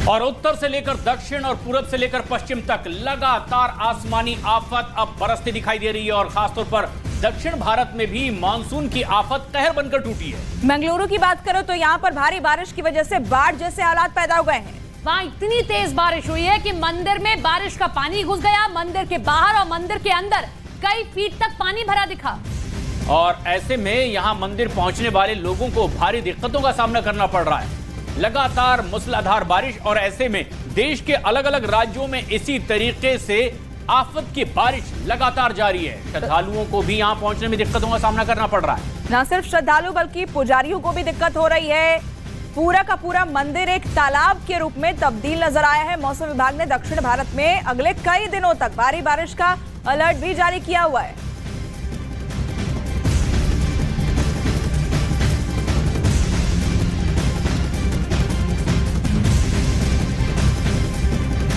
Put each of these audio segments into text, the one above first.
और उत्तर से लेकर दक्षिण और पूरब से लेकर पश्चिम तक लगातार आसमानी आफत अब बरसती दिखाई दे रही है और खासतौर पर दक्षिण भारत में भी मानसून की आफत कहर बनकर टूटी है। मंगलुरु की बात करो तो यहाँ पर भारी बारिश की वजह से बाढ़ जैसे हालात पैदा हो गए हैं। वहाँ इतनी तेज बारिश हुई है कि मंदिर में बारिश का पानी घुस गया, मंदिर के बाहर और मंदिर के अंदर कई फीट तक पानी भरा दिखा। और ऐसे में यहाँ मंदिर पहुंचने वाले लोगों को भारी दिक्कतों का सामना करना पड़ रहा है। लगातार मूसलाधार बारिश और ऐसे में देश के अलग अलग राज्यों में इसी तरीके से आफत की बारिश लगातार जारी है। श्रद्धालुओं को भी यहाँ पहुंचने में दिक्कतों का सामना करना पड़ रहा है। न सिर्फ श्रद्धालु बल्कि पुजारियों को भी दिक्कत हो रही है। पूरा का पूरा मंदिर एक तालाब के रूप में तब्दील नजर आया है। मौसम विभाग ने दक्षिण भारत में अगले कई दिनों तक भारी बारिश का अलर्ट भी जारी किया हुआ है।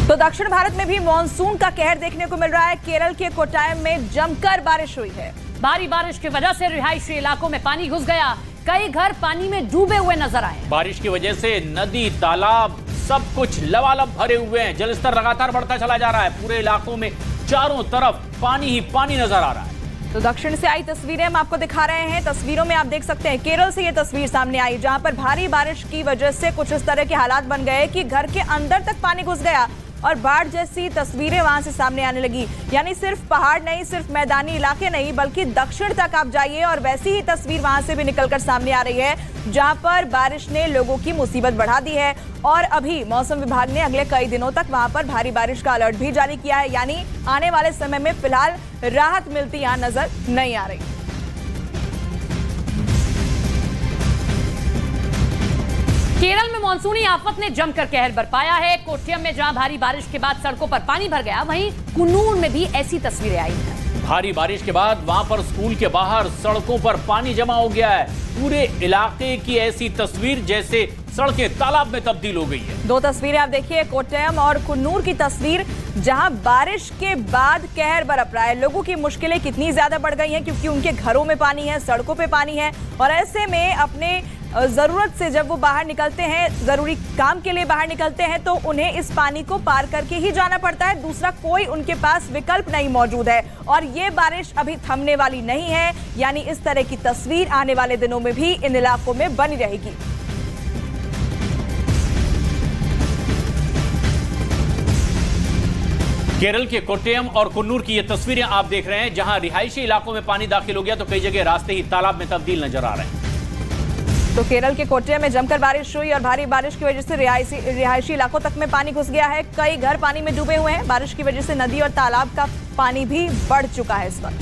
तो दक्षिण भारत में भी मानसून का कहर देखने को मिल रहा है। केरल के कोट्टायम में जमकर बारिश हुई है। भारी बारिश की वजह से रिहायशी इलाकों में पानी घुस गया, कई घर पानी में डूबे हुए नजर आए। बारिश की वजह से नदी, तालाब सब कुछ लबालब भरे हुए हैं। जलस्तर लगातार बढ़ता चला जा रहा है। पूरे इलाकों में चारों तरफ पानी ही पानी नजर आ रहा है। तो दक्षिण से आई तस्वीरें हम आपको दिखा रहे हैं। तस्वीरों में आप देख सकते हैं केरल से ये तस्वीर सामने आई जहां पर भारी बारिश की वजह से कुछ इस तरह के हालात बन गए कि घर के अंदर तक पानी घुस गया और बाढ़ जैसी तस्वीरें वहां से सामने आने लगी। यानी सिर्फ पहाड़ नहीं, सिर्फ मैदानी इलाके नहीं, बल्कि दक्षिण तक आप जाइए और वैसी ही तस्वीर वहां से भी निकलकर सामने आ रही है जहां पर बारिश ने लोगों की मुसीबत बढ़ा दी है। और अभी मौसम विभाग ने अगले कई दिनों तक वहां पर भारी बारिश का अलर्ट भी जारी किया है। यानी आने वाले समय में फिलहाल राहत मिलती यहां नजर नहीं आ रही। केरल में मानसूनी आफत ने जमकर कहर बरपाया है। कोट्टयम में जहां भारी बारिश के बाद सड़कों पर पानी भर गया, वहीं कुन्नूर में भी ऐसी तस्वीरें आई हैं। भारी बारिश के बाद वहां पर स्कूल के बाहर सड़कों पर पानी जमा हो गया है। पूरे इलाके की ऐसी तस्वीर जैसे सड़कें तालाब में तब्दील हो गई है। दो तस्वीरें आप देखिए, कोट्टयम और कुन्नूर की तस्वीर जहां बारिश के बाद कहर बरप रहा है। लोगों की मुश्किलें कितनी ज्यादा बढ़ गई हैं क्योंकि उनके घरों में पानी है, सड़कों पे पानी है और ऐसे में अपने जरूरत से जब वो बाहर निकलते हैं, जरूरी काम के लिए बाहर निकलते हैं, तो उन्हें इस पानी को पार करके ही जाना पड़ता है। दूसरा कोई उनके पास विकल्प नहीं मौजूद है और ये बारिश अभी थमने वाली नहीं है। यानी इस तरह की तस्वीर आने वाले दिनों में भी इन इलाकों में बनी रहेगी। केरल के कोट्टयम और कुन्नूर की ये तस्वीरें आप देख रहे हैं जहां रिहायशी इलाकों में पानी दाखिल हो गया तो कई जगह रास्ते ही तालाब में तब्दील नजर आ रहे हैं। तो केरल के कोट्टयम में जमकर बारिश हुई और भारी बारिश की वजह से रिहायशी इलाकों तक में पानी घुस गया है। कई घर पानी में डूबे हुए हैं। बारिश की वजह से नदी और तालाब का पानी भी बढ़ चुका है इस वक्त।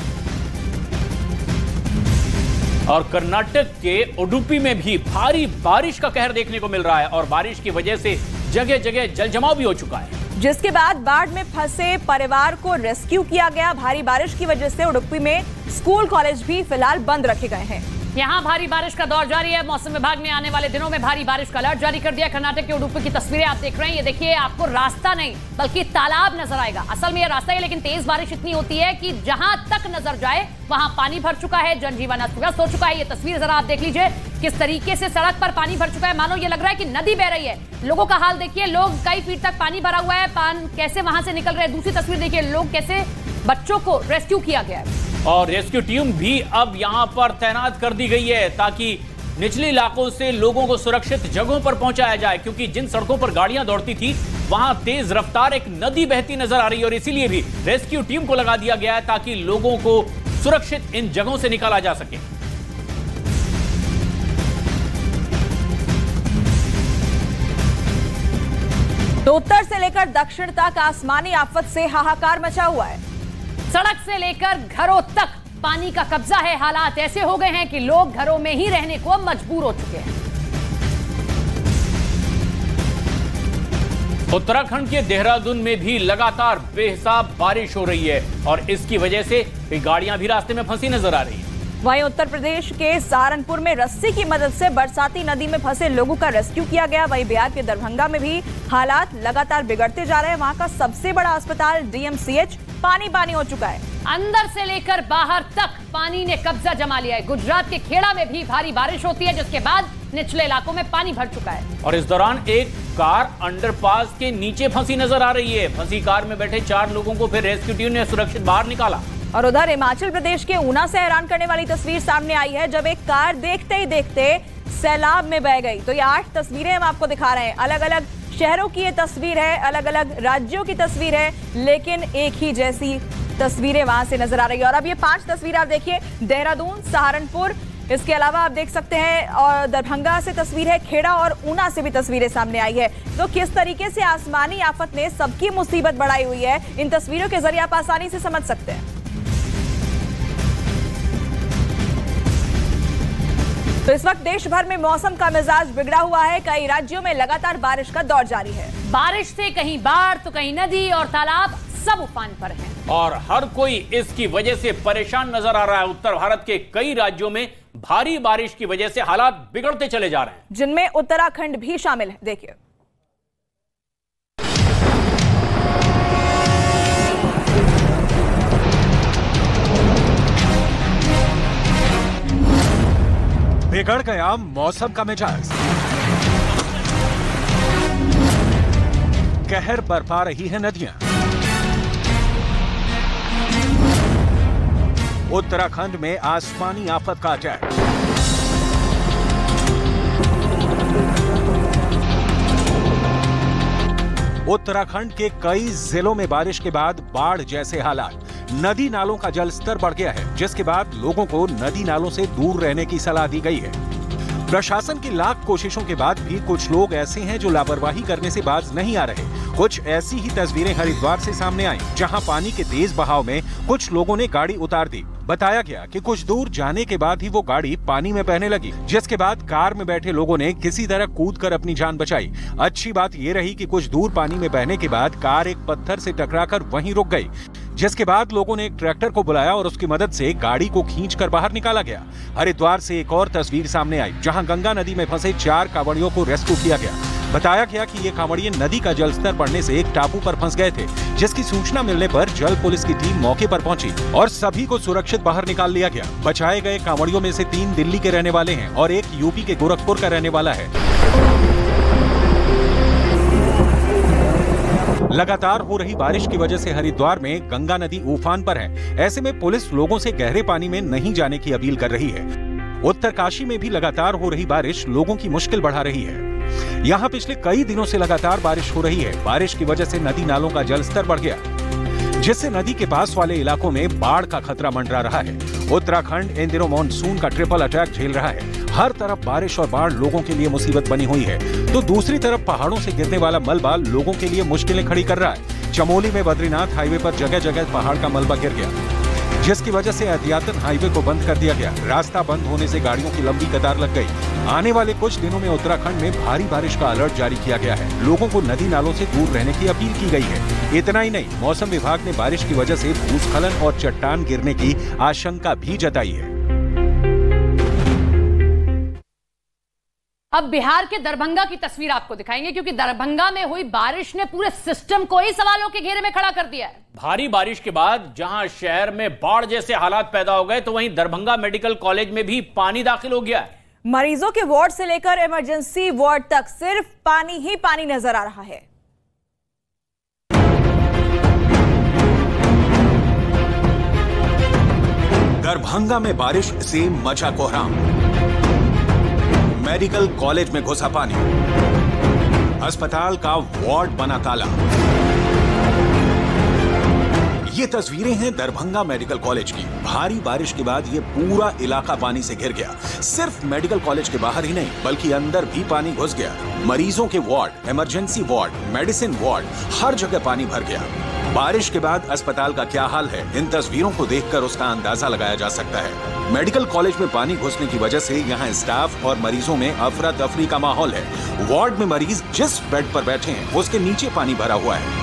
और कर्नाटक के उडुपी में भी भारी बारिश का कहर देखने को मिल रहा है और बारिश की वजह से जगह जगह जलजमाव भी हो चुका है, जिसके बाद बाढ़ में फंसे परिवार को रेस्क्यू किया गया। भारी बारिश की वजह से उडुपी में स्कूल कॉलेज भी फिलहाल बंद रखे गए हैं। यहाँ भारी बारिश का दौर जारी है। मौसम विभाग ने आने वाले दिनों में भारी बारिश का अलर्ट जारी कर दिया। कर्नाटक के उडुपी की तस्वीरें आप देख रहे हैं। ये देखिए, आपको रास्ता नहीं बल्कि तालाब नजर आएगा। असल में ये रास्ता है लेकिन तेज बारिश इतनी होती है कि जहां तक नजर जाए वहां पानी भर चुका है, जनजीवन अस्त-व्यस्त हो चुका है। ये तस्वीर जरा आप देख लीजिए किस तरीके से सड़क पर पानी भर चुका है। मानो ये लग रहा है कि नदी बह रही है। लोगों का हाल देखिए, लोग कई फीट तक पानी भरा हुआ है, कैसे वहां से निकल रहे हैं। दूसरी तस्वीर देखिए, लोग कैसे बच्चों को रेस्क्यू किया गया है और रेस्क्यू टीम भी अब यहां पर तैनात कर दी गई है ताकि निचले इलाकों से लोगों को सुरक्षित जगहों पर पहुंचाया जाए। क्योंकि जिन सड़कों पर गाड़ियां दौड़ती थी वहां तेज रफ्तार एक नदी बहती नजर आ रही है और इसीलिए भी रेस्क्यू टीम को लगा दिया गया है ताकि लोगों को सुरक्षित इन जगहों से निकाला जा सके। तो उत्तर से लेकर दक्षिण तक आसमानी आफत से हाहाकार मचा हुआ है। सड़क से लेकर घरों तक पानी का कब्जा है। हालात ऐसे हो गए हैं कि लोग घरों में ही रहने को मजबूर हो चुके हैं। उत्तराखंड के देहरादून में भी लगातार बेहिसाब बारिश हो रही है और इसकी वजह से गाड़ियां भी रास्ते में फंसी नजर आ रही है। वहीं उत्तर प्रदेश के सहारनपुर में रस्सी की मदद से बरसाती नदी में फंसे लोगों का रेस्क्यू किया गया। वहीं बिहार के दरभंगा में भी हालात लगातार बिगड़ते जा रहे हैं। वहां का सबसे बड़ा अस्पताल DMCH पानी हो चुका है। अंदर से लेकर बाहर तक पानी ने कब्जा जमा लिया है। गुजरात के खेड़ा में भी भारी बारिश होती है, जिसके बाद निचले इलाकों में पानी भर चुका है। और इस दौरान एक कार अंडरपास के नीचे फंसी नजर आ रही है। फंसी कार में बैठे 4 लोगों को फिर रेस्क्यू टीम ने सुरक्षित बाहर निकाला। और उधर हिमाचल प्रदेश के ऊना से हैरान करने वाली तस्वीर सामने आई है, जब एक कार देखते ही देखते सैलाब में बह गई। तो ये 8 तस्वीरें हम आपको दिखा रहे हैं। अलग अलग शहरों की ये तस्वीर है, अलग अलग राज्यों की तस्वीर है, लेकिन एक ही जैसी तस्वीरें वहां से नजर आ रही है। और अब ये 5 तस्वीरें आप देखिए, देहरादून, सहारनपुर, इसके अलावा आप देख सकते हैं और दरभंगा से तस्वीर है, खेड़ा और ऊना से भी तस्वीरें सामने आई है। तो किस तरीके से आसमानी आफत ने सबकी मुसीबत बढ़ाई हुई है, इन तस्वीरों के जरिए आप आसानी से समझ सकते हैं। तो इस वक्त देश भर में मौसम का मिजाज बिगड़ा हुआ है। कई राज्यों में लगातार बारिश का दौर जारी है। बारिश से कहीं बाढ़ तो कहीं नदी और तालाब सब उफान पर हैं। और हर कोई इसकी वजह से परेशान नजर आ रहा है। उत्तर भारत के कई राज्यों में भारी बारिश की वजह से हालात बिगड़ते चले जा रहे हैं, जिनमें उत्तराखंड भी शामिल है। देखिए, बिगड़ गया मौसम का मिजाज, कहर बरपा रही है नदियां। उत्तराखंड में आसमानी आफत का अटैक। उत्तराखंड के कई जिलों में बारिश के बाद बाढ़ जैसे हालात। नदी नालों का जलस्तर बढ़ गया है, जिसके बाद लोगों को नदी नालों से दूर रहने की सलाह दी गई है। प्रशासन की लाख कोशिशों के बाद भी कुछ लोग ऐसे हैं जो लापरवाही करने से बाज नहीं आ रहे। कुछ ऐसी ही तस्वीरें हरिद्वार से सामने आई, जहां पानी के तेज बहाव में कुछ लोगों ने गाड़ी उतार दी। बताया गया कि कुछ दूर जाने के बाद ही वो गाड़ी पानी में बहने लगी, जिसके बाद कार में बैठे लोगों ने किसी तरह कूदकर अपनी जान बचाई। अच्छी बात ये रही कि कुछ दूर पानी में बहने के बाद कार एक पत्थर से टकराकर वहीं रुक गई, जिसके बाद लोगों ने एक ट्रैक्टर को बुलाया और उसकी मदद से गाड़ी को खींचकर बाहर निकाला गया। हरिद्वार से एक और तस्वीर सामने आई, जहां गंगा नदी में फंसे 4 कांवड़ियों को रेस्क्यू किया गया। बताया गया कि ये कांवड़िए नदी का जलस्तर बढ़ने से एक टापू पर फंस गए थे, जिसकी सूचना मिलने पर जल पुलिस की टीम मौके पर पहुंची और सभी को सुरक्षित बाहर निकाल लिया गया। बचाए गए कांवड़ियों में से 3 दिल्ली के रहने वाले हैं और एक यूपी के गोरखपुर का रहने वाला है। लगातार हो रही बारिश की वजह से हरिद्वार में गंगा नदी उफान पर है। ऐसे में पुलिस लोगों से गहरे पानी में नहीं जाने की अपील कर रही है। उत्तरकाशी में भी लगातार हो रही बारिश लोगों की मुश्किल बढ़ा रही है। यहाँ पिछले कई दिनों से लगातार बारिश हो रही है। बारिश की वजह से नदी नालों का जलस्तर बढ़ गया, जिससे नदी के पास वाले इलाकों में बाढ़ का खतरा मंडरा रहा है। उत्तराखंड इन दिनों मानसून का ट्रिपल अटैक झेल रहा है। हर तरफ बारिश और बाढ़ लोगों के लिए मुसीबत बनी हुई है, तो दूसरी तरफ पहाड़ों से गिरने वाला मलबा लोगों के लिए मुश्किलें खड़ी कर रहा है। चमोली में बद्रीनाथ हाईवे पर जगह जगह पहाड़ का मलबा गिर गया, जिसकी वजह से एहतियातन हाईवे को बंद कर दिया गया। रास्ता बंद होने से गाड़ियों की लंबी कतार लग गई। आने वाले कुछ दिनों में उत्तराखंड में भारी बारिश का अलर्ट जारी किया गया है। लोगों को नदी नालों से दूर रहने की अपील की गई है। इतना ही नहीं, मौसम विभाग ने बारिश की वजह से भूस्खलन और चट्टान गिरने की आशंका भी जताई है। अब बिहार के दरभंगा की तस्वीर आपको दिखाएंगे, क्योंकि दरभंगा में हुई बारिश ने पूरे सिस्टम को ही सवालों के घेरे में खड़ा कर दिया है। भारी बारिश के बाद जहां शहर में बाढ़ जैसे हालात पैदा हो गए, तो वहीं दरभंगा मेडिकल कॉलेज में भी पानी दाखिल हो गया है। मरीजों के वार्ड से लेकर इमरजेंसी वार्ड तक सिर्फ पानी ही पानी नजर आ रहा है। दरभंगा में बारिश से मचा कोहराम। मेडिकल कॉलेज में घुसा पानी, अस्पताल का वार्ड बना ताला। ये तस्वीरें हैं दरभंगा मेडिकल कॉलेज की। भारी बारिश के बाद ये पूरा इलाका पानी से घिर गया। सिर्फ मेडिकल कॉलेज के बाहर ही नहीं, बल्कि अंदर भी पानी घुस गया। मरीजों के ward, emergency ward, medicine ward, हर जगह पानी भर गया। बारिश के बाद अस्पताल का क्या हाल है, इन तस्वीरों को देखकर उसका अंदाजा लगाया जा सकता है। मेडिकल कॉलेज में पानी घुसने की वजह से यहाँ स्टाफ और मरीजों में अफरा तफरी का माहौल है। वार्ड में मरीज जिस बेड पर बैठे हैं, उसके नीचे पानी भरा हुआ है।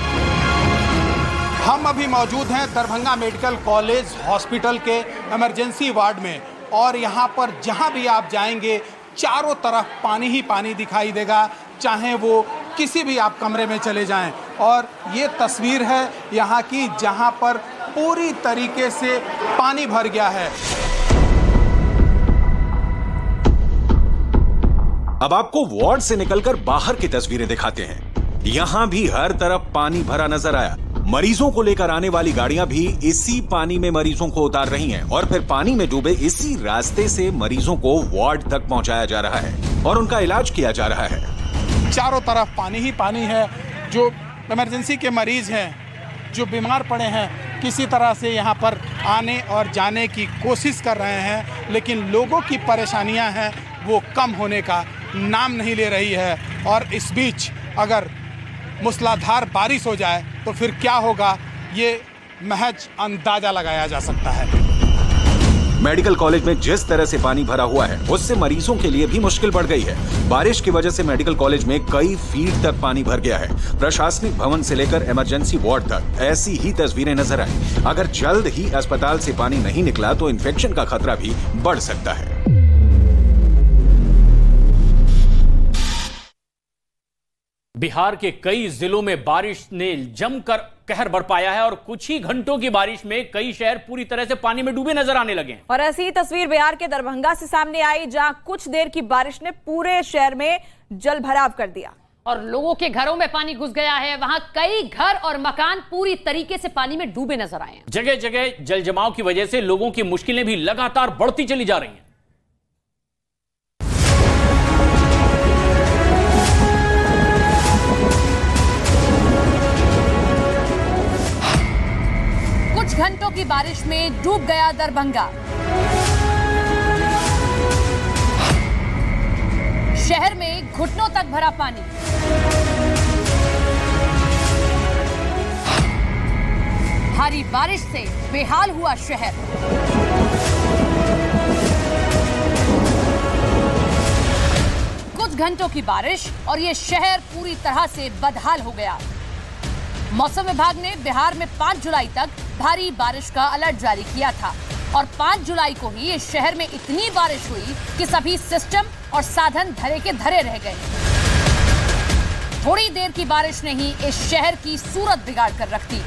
हम अभी मौजूद हैं दरभंगा मेडिकल कॉलेज हॉस्पिटल के इमरजेंसी वार्ड में, और यहाँ पर जहाँ भी आप जाएंगे चारों तरफ पानी ही पानी दिखाई देगा, चाहे वो किसी भी आप कमरे में चले जाएं। और ये तस्वीर है यहाँ की जहाँ पर पूरी तरीके से पानी भर गया है। अब आपको वार्ड से निकलकर बाहर की तस्वीरें दिखाते हैं। यहां भी हर तरफ पानी भरा नजर आया। मरीजों को लेकर आने वाली गाड़ियां भी इसी पानी में मरीजों को उतार रही हैं और फिर पानी में डूबे इसी रास्ते से मरीजों को वार्ड तक पहुंचाया जा रहा है और उनका इलाज किया जा रहा है। चारों तरफ पानी ही पानी है। जो इमरजेंसी के मरीज हैं, जो बीमार पड़े हैं, किसी तरह से यहाँ पर आने और जाने की कोशिश कर रहे हैं, लेकिन लोगों की परेशानियां हैं वो कम होने का नाम नहीं ले रही है। और इस बीच अगर मूसलाधार बारिश हो जाए तो फिर क्या होगा, ये महज अंदाजा लगाया जा सकता है। मेडिकल कॉलेज में जिस तरह से पानी भरा हुआ है उससे मरीजों के लिए भी मुश्किल बढ़ गई है। बारिश की वजह से मेडिकल कॉलेज में कई फीट तक पानी भर गया है। प्रशासनिक भवन से लेकर इमरजेंसी वार्ड तक ऐसी ही तस्वीरें नजर आई। अगर जल्द ही अस्पताल से पानी नहीं निकला तो इन्फेक्शन का खतरा भी बढ़ सकता है। बिहार के कई जिलों में बारिश ने जमकर कहर बरपाया है और कुछ ही घंटों की बारिश में कई शहर पूरी तरह से पानी में डूबे नजर आने लगे हैं। और ऐसी ही तस्वीर बिहार के दरभंगा से सामने आई, जहां कुछ देर की बारिश ने पूरे शहर में जल भराव कर दिया और लोगों के घरों में पानी घुस गया है। वहां कई घर और मकान पूरी तरीके से पानी में डूबे नजर आए हैं। जगह जगह जल जमाव की वजह से लोगों की मुश्किलें भी लगातार बढ़ती चली जा रही हैं। घंटों की बारिश में डूब गया दरभंगा। शहर में घुटनों तक भरा पानी। भारी बारिश से बेहाल हुआ शहर। कुछ घंटों की बारिश और ये शहर पूरी तरह से बदहाल हो गया। मौसम विभाग ने बिहार में 5 जुलाई तक भारी बारिश का अलर्ट जारी किया था और 5 जुलाई को ही इस शहर में इतनी बारिश हुई कि सभी सिस्टम और साधन धरे के धरे रह गए। थोड़ी देर की बारिश ने ही इस शहर की सूरत बिगाड़ कर रख दी।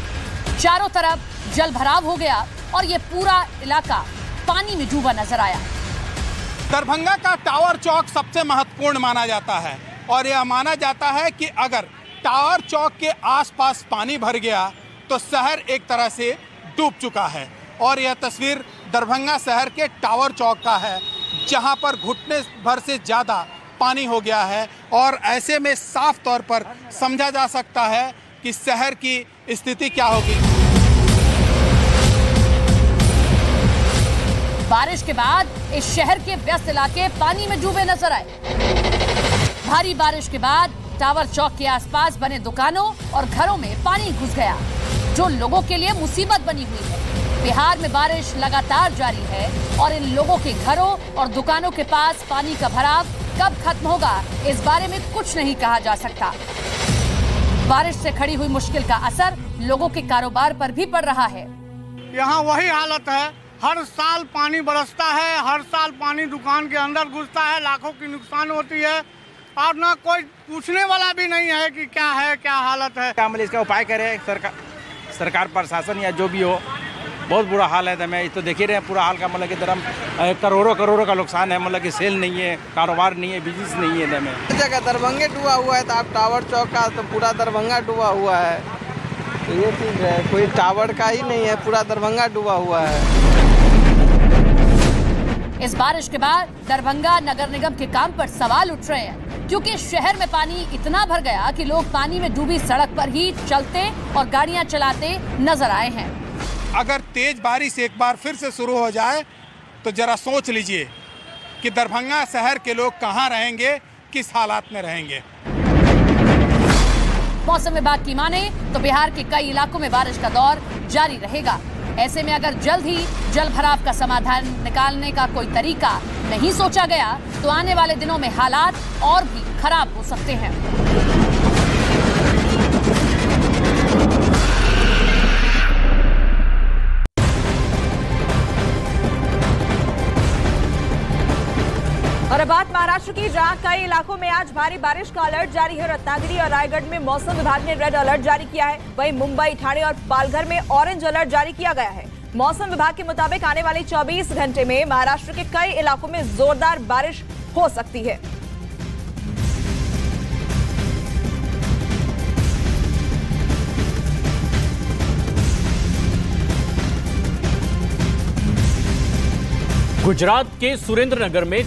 चारों तरफ जल भराव हो गया और ये पूरा इलाका पानी में डूबा नजर आया। दरभंगा का टावर चौक सबसे महत्वपूर्ण माना जाता है और यह माना जाता है कि अगर टावर चौक के आसपास पानी भर गया तो शहर एक तरह से डूब चुका है। और यह तस्वीर दरभंगा शहर के टावर चौक का है, जहां पर घुटने भर से ज़्यादा पानी हो गया है। और ऐसे में साफ तौर पर समझा जा सकता है कि शहर की स्थिति क्या होगी। बारिश के बाद इस शहर के व्यस्त इलाके पानी में डूबे नजर आए। भारी बारिश के बाद टावर चौक के आसपास बने दुकानों और घरों में पानी घुस गया, जो लोगों के लिए मुसीबत बनी हुई है। बिहार में बारिश लगातार जारी है और इन लोगों के घरों और दुकानों के पास पानी का भराव कब खत्म होगा, इस बारे में कुछ नहीं कहा जा सकता। बारिश से खड़ी हुई मुश्किल का असर लोगों के कारोबार पर भी पड़ रहा है। यहाँ वही हालत है, हर साल पानी बरसता है, हर साल पानी दुकान के अंदर घुसता है, लाखों की नुकसान होती है और ना कोई पूछने वाला भी नहीं है कि क्या है, क्या हालत है। क्या मतलब इसका उपाय करे सरकार प्रशासन या जो भी हो। बहुत बुरा हाल है। मैं तो देख ही रहे हैं पूरा हाल का, मतलब कि दरम करोड़ों का नुकसान है। मतलब कि सेल नहीं है, कारोबार नहीं है, बिजनेस नहीं है। में जगह दरभंगा डूबा हुआ है, तो आप टावर चौक का तो पूरा दरभंगा डूबा हुआ है, तो ये चीज़ है। कोई टावर का ही नहीं है, पूरा दरभंगा डूबा हुआ है। इस बारिश के बाद दरभंगा नगर निगम के काम पर सवाल उठ रहे हैं, क्योंकि शहर में पानी इतना भर गया कि लोग पानी में डूबी सड़क पर ही चलते और गाड़ियां चलाते नजर आए हैं। अगर तेज बारिश एक बार फिर से शुरू हो जाए तो जरा सोच लीजिए कि दरभंगा शहर के लोग कहां रहेंगे, किस हालात में रहेंगे। मौसम विभाग की माने तो बिहार के कई इलाकों में बारिश का दौर जारी रहेगा। ऐसे में अगर जल्द ही जल भराव का समाधान निकालने का कोई तरीका नहीं सोचा गया तो आने वाले दिनों में हालात और भी खराब हो सकते हैं। जहां कई इलाकों में आज भारी बारिश का अलर्ट जारी है। रत्नागिरी और रायगढ़ में मौसम विभाग ने रेड अलर्ट जारी किया है। वहीं मुंबई, ठाणे और पालघर में ऑरेंज अलर्ट जारी किया गया है। मौसम विभाग के मुताबिक आने वाले 24 घंटे में महाराष्ट्र के कई इलाकों में जोरदार बारिश हो सकती है। गुजरात के सुरेंद्रनगर में